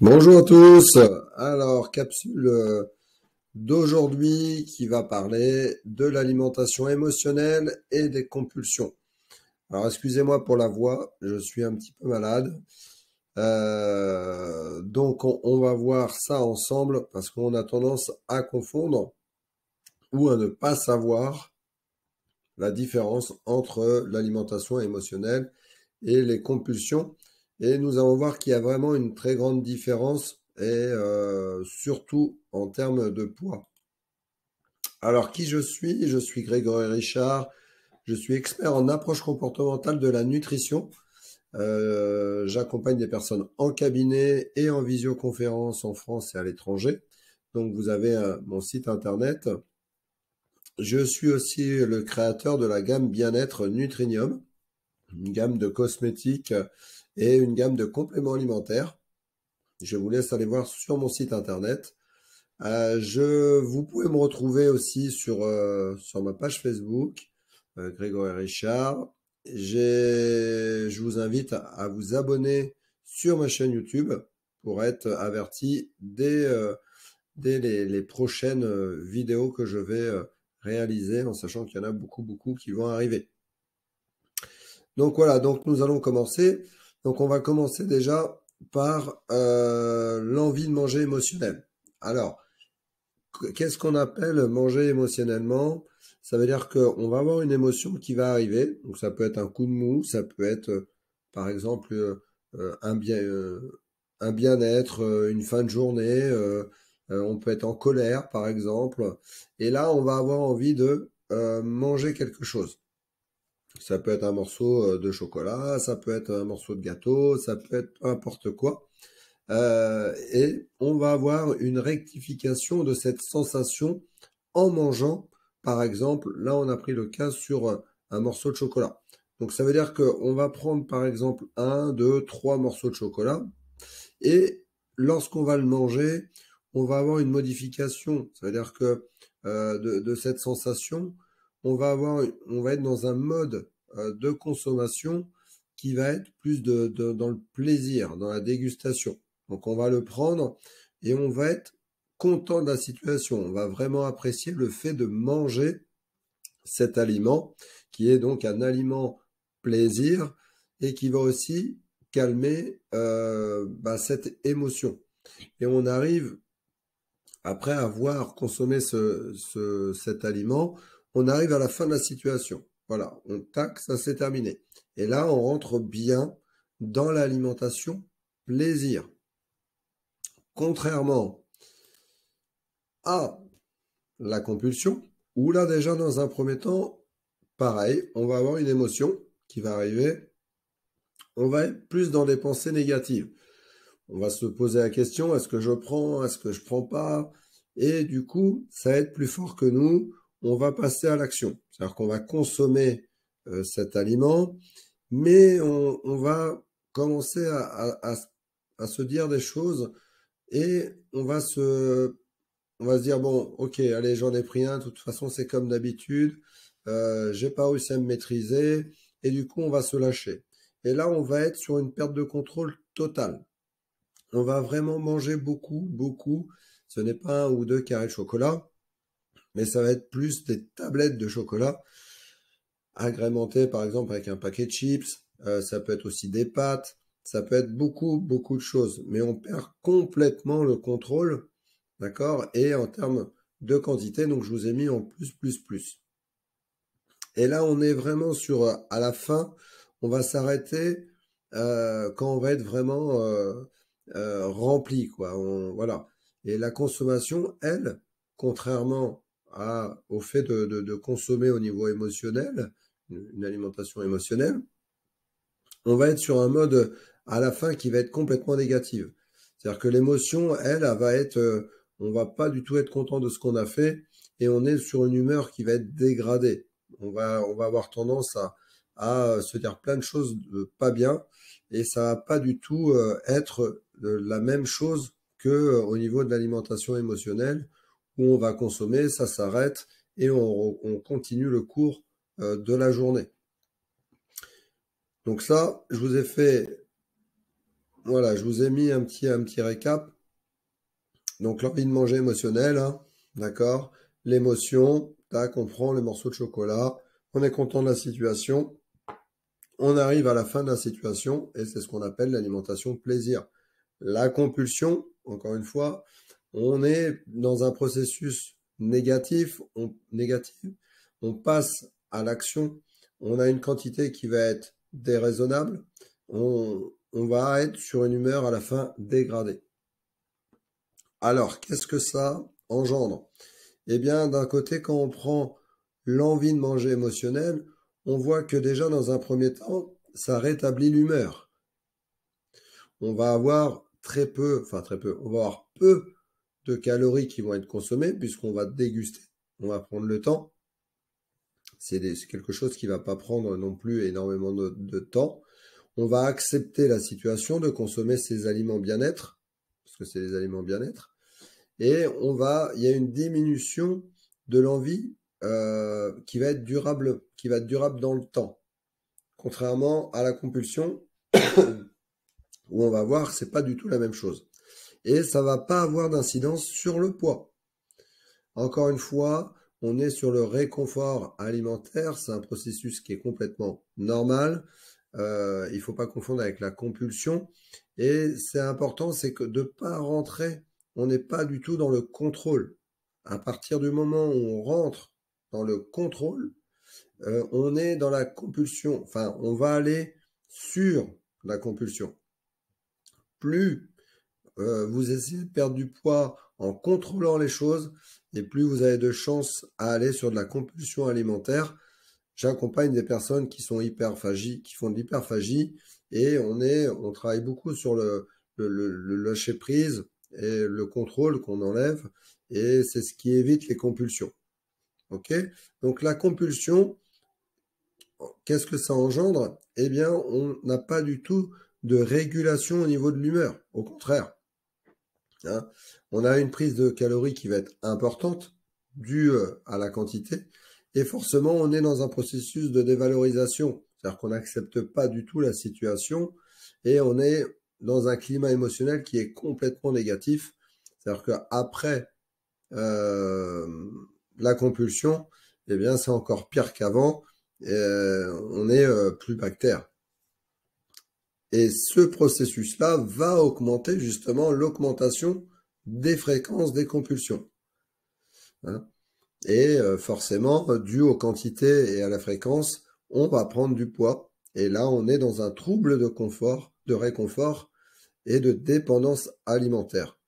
Bonjour à tous. Alors, capsule d'aujourd'hui qui va parler de l'alimentation émotionnelle et des compulsions. Alors, excusez-moi pour la voix, je suis un petit peu malade. Donc, on va voir ça ensemble parce qu'on a tendance à confondre ou à ne pas savoir la différence entre l'alimentation émotionnelle et les compulsions. Et nous allons voir qu'il y a vraiment une très grande différence et surtout en termes de poids. Alors, qui je suis? Je suis Grégory Richard. Je suis expert en approche comportementale de la nutrition. J'accompagne des personnes en cabinet et en visioconférence en France et à l'étranger. Donc, vous avez mon site internet. Je suis aussi le créateur de la gamme Bien-être Nutrinium, une gamme de cosmétiques et une gamme de compléments alimentaires. Je vous laisse aller voir sur mon site internet. Vous pouvez me retrouver aussi sur ma page Facebook, Grégory Richard. Je vous invite à vous abonner sur ma chaîne YouTube pour être averti dès les prochaines vidéos que je vais réaliser, en sachant qu'il y en a beaucoup, beaucoup qui vont arriver. Donc voilà, donc nous allons commencer. Donc on va commencer déjà par l'envie de manger émotionnelle. Alors, qu'est-ce qu'on appelle manger émotionnellement? Ça veut dire qu'on va avoir une émotion qui va arriver. Donc ça peut être un coup de mou, ça peut être par exemple euh, un bien, euh, un bien-être, une fin de journée. On peut être en colère par exemple. Et là, on va avoir envie de manger quelque chose. Ça peut être un morceau de chocolat, ça peut être un morceau de gâteau, ça peut être n'importe quoi. Et on va avoir une rectification de cette sensation en mangeant. Par exemple, là, on a pris le cas sur un morceau de chocolat. Donc, ça veut dire qu'on va prendre, par exemple, un, deux, trois morceaux de chocolat. Et lorsqu'on va le manger, on va avoir une modification. Ça veut dire que de cette sensation, on va être dans un mode de consommation qui va être plus dans le plaisir, dans la dégustation. Donc on va le prendre et on va être content de la situation. On va vraiment apprécier le fait de manger cet aliment, qui est donc un aliment plaisir et qui va aussi calmer cette émotion. Et on arrive, après avoir consommé cet aliment, on arrive à la fin de la situation. Voilà, on tac, ça c'est terminé. Et là, on rentre bien dans l'alimentation plaisir. Contrairement à la compulsion, où là déjà dans un premier temps, pareil, on va avoir une émotion qui va arriver, on va être plus dans des pensées négatives. On va se poser la question, est-ce que je prends, est-ce que je prends pas? Et du coup, ça va être plus fort que nous, on va passer à l'action. C'est-à-dire qu'on va consommer cet aliment, mais on va commencer à se dire des choses et on va se dire, bon, ok, allez, j'en ai pris un, de toute façon, c'est comme d'habitude, j'ai pas réussi à me maîtriser, et du coup, on va se lâcher. Et là, on va être sur une perte de contrôle totale. On va vraiment manger beaucoup, beaucoup. Ce n'est pas un ou deux carrés de chocolat, mais ça va être plus des tablettes de chocolat agrémentées par exemple avec un paquet de chips. Ça peut être aussi des pâtes. Ça peut être beaucoup, beaucoup de choses. Mais on perd complètement le contrôle, d'accord? Et en termes de quantité, donc je vous ai mis en plus, plus, plus. Et là, on est vraiment sur, à la fin, on va s'arrêter quand on va être vraiment rempli, quoi. Voilà. Et la consommation, elle, contrairement au fait de consommer au niveau émotionnel, une alimentation émotionnelle, on va être sur un mode à la fin qui va être complètement négative. C'est-à-dire que l'émotion, elle va être, on va pas du tout être content de ce qu'on a fait et on est sur une humeur qui va être dégradée. On va avoir tendance à se dire plein de choses pas bien et ça va pas du tout être la même chose que au niveau de l'alimentation émotionnelle où on va consommer, ça s'arrête et on continue le cours de la journée. Donc ça, je vous ai fait Voilà, je vous ai mis un petit récap. Donc l'envie de manger émotionnelle, hein, d'accord? L'émotion, tac, on prend le morceau de chocolat, on est content de la situation, on arrive à la fin de la situation et c'est ce qu'on appelle l'alimentation plaisir. La compulsion, encore une fois, on est dans un processus négatif, on passe à l'action, on a une quantité qui va être déraisonnable, on va être sur une humeur à la fin dégradée. Alors, qu'est-ce que ça engendre? Eh bien, d'un côté, quand on prend l'envie de manger émotionnelle, on voit que déjà dans un premier temps, ça rétablit l'humeur. On va avoir très peu, on va avoir peu de calories qui vont être consommées puisqu'on va déguster, on va prendre le temps. C'est quelque chose qui va pas prendre non plus énormément de temps. On va accepter la situation de consommer ces aliments bien-être, parce que c'est les aliments bien-être, et il y a une diminution de l'envie qui va être durable dans le temps. Contrairement à la compulsion, où on va voir que c'est pas du tout la même chose. Et ça va pas avoir d'incidence sur le poids. Encore une fois, on est sur le réconfort alimentaire, c'est un processus qui est complètement normal. Il faut pas confondre avec la compulsion. Et c'est important, c'est que de pas rentrer, on n'est pas du tout dans le contrôle. À partir du moment où on rentre dans le contrôle, on est dans la compulsion. Enfin, on va aller sur la compulsion. Plus vous essayez de perdre du poids en contrôlant les choses, et plus vous avez de chances à aller sur de la compulsion alimentaire. J'accompagne des personnes qui sont hyperphagie, qui font de l'hyperphagie, et on travaille beaucoup sur le lâcher prise et le contrôle qu'on enlève, et c'est ce qui évite les compulsions. Ok? Donc la compulsion, qu'est-ce que ça engendre? Eh bien, on n'a pas du tout de régulation au niveau de l'humeur. Au contraire. Hein. On a une prise de calories qui va être importante, due à la quantité, et forcément on est dans un processus de dévalorisation, c'est-à-dire qu'on n'accepte pas du tout la situation, et on est dans un climat émotionnel qui est complètement négatif, c'est-à-dire qu'après euh, la compulsion, eh bien c'est encore pire qu'avant, on est plus bactère. Et ce processus-là va augmenter justement l'augmentation des fréquences des compulsions. Hein. Et forcément, dû aux quantités et à la fréquence, on va prendre du poids. Et là, on est dans un trouble de confort, de réconfort et de dépendance alimentaire.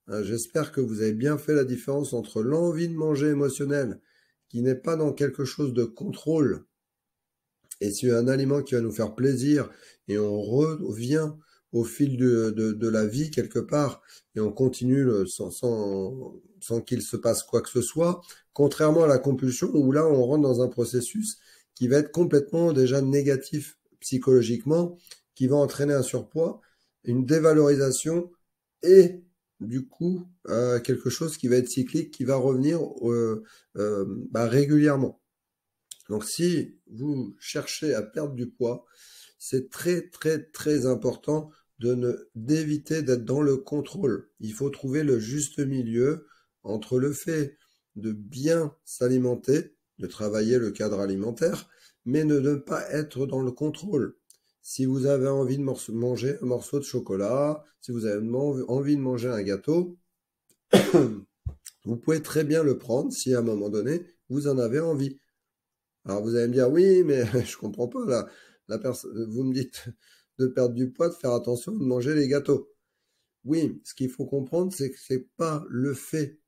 Hein, j'espère que vous avez bien fait la différence entre l'envie de manger émotionnelle, qui n'est pas dans quelque chose de contrôle, et c'est un aliment qui va nous faire plaisir, et on revient au fil de la vie quelque part, et on continue sans qu'il se passe quoi que ce soit, contrairement à la compulsion, où là on rentre dans un processus qui va être complètement déjà négatif psychologiquement, qui va entraîner un surpoids, une dévalorisation, et du coup quelque chose qui va être cyclique, qui va revenir régulièrement. Donc si vous cherchez à perdre du poids, c'est très très très important d'éviter d'être dans le contrôle. Il faut trouver le juste milieu entre le fait de bien s'alimenter, de travailler le cadre alimentaire, mais de ne pas être dans le contrôle. Si vous avez envie de manger un morceau de chocolat, si vous avez envie de manger un gâteau, vous pouvez très bien le prendre si à un moment donné vous en avez envie. Alors vous allez me dire, oui, mais je comprends pas, vous me dites de perdre du poids, de faire attention, de manger les gâteaux. Oui, ce qu'il faut comprendre, c'est que c'est pas le fait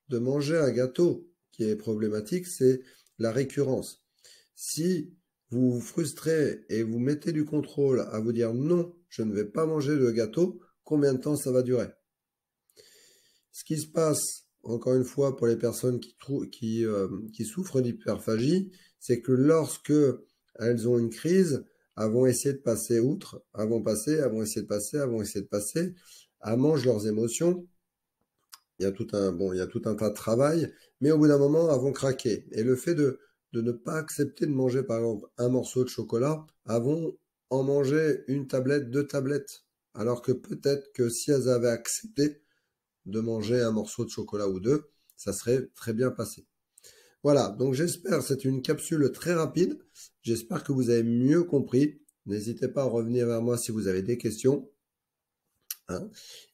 de manger un gâteau qui est problématique, c'est la récurrence. Si vous vous frustrez et vous mettez du contrôle à vous dire non, je ne vais pas manger de gâteau, combien de temps ça va durer? Ce qui se passe, encore une fois, pour les personnes qui souffrent d'hyperphagie, c'est que lorsque elles ont une crise, elles vont essayer de passer outre, elles vont essayer de passer, elles mangent leurs émotions. Il y a tout un tas de travail, mais au bout d'un moment, elles vont craquer. Et le fait de ne pas accepter de manger, par exemple, un morceau de chocolat, elles vont en manger une tablette, deux tablettes. alors que peut-être que si elles avaient accepté de manger un morceau de chocolat ou deux, ça serait très bien passé. Voilà, donc j'espère, c'est une capsule très rapide, j'espère que vous avez mieux compris. N'hésitez pas à revenir vers moi si vous avez des questions. Hein,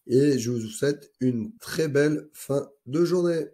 et je vous souhaite une très belle fin de journée.